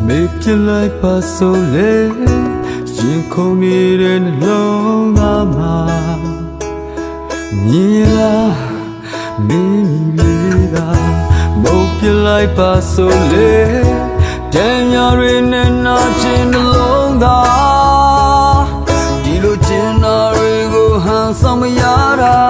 မေပြလိုက်ပါဆိုလေရင်ခုန်နေတဲ့နှလုံးသားမှာမြင်လားမင်းလေးကမုတ်ပြလိုက်ပါဆိုလေတန်ရာတွေနဲ့နာကျင်နှလုံးသားဒီလိုကျင်နာတွေကိုဟန်ဆောင်မရတာ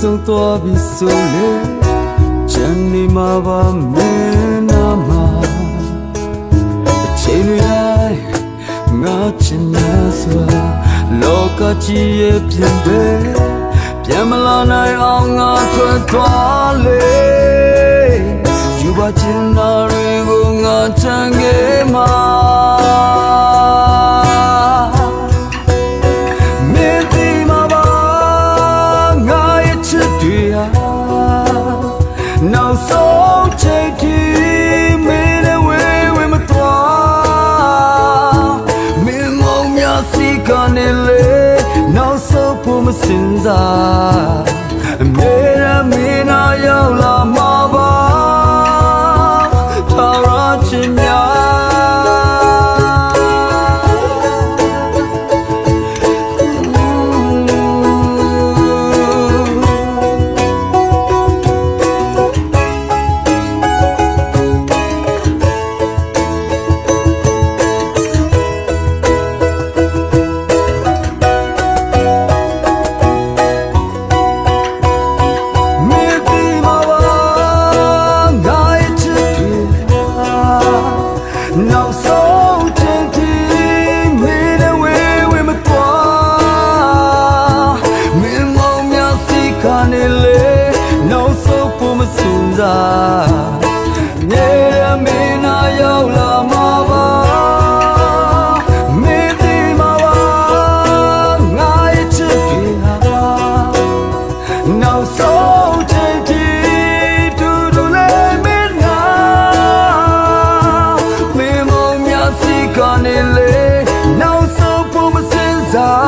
ဆုံးသွားပြီဆိုလေချမ်းနေမှာပါမင်းနာမှာအချိန်တွေတိုင်းငါချင်နေစွာလောကကြီးရဲ့ပြင်ပဲပြန်မလာနိုင်အောင်ငါထွက်သွားလေယူပါချင်တာတွေကိုငါချမ်းခဲ့မှာနောက်ဆုံးချိန်ထိမင်းနဲ့ဝေးမသွားမင်းမုံများစီကနေလေနောက်ဆုံးဖို့မစင်စားအမြဲတမ်းမင်းနာရောက်လာမှာပါထာဝရခြင်းများနောက်ဆုံးချိန်ထိမင်းနဲ့ဝေးမသွားမင်းမောင်များစီကနေလေနောက်ဆုံးဖို့မစင်စားနေမင်းနာရောက်လာမှာပါမင်းဒီမှာပါငါရဲ့ချစ်တွေဟာနောက်ဆုံးချိန်ထိတူတူလေးမင်းနာကနေလေနောက်ဆုံးဖို့မစင်စား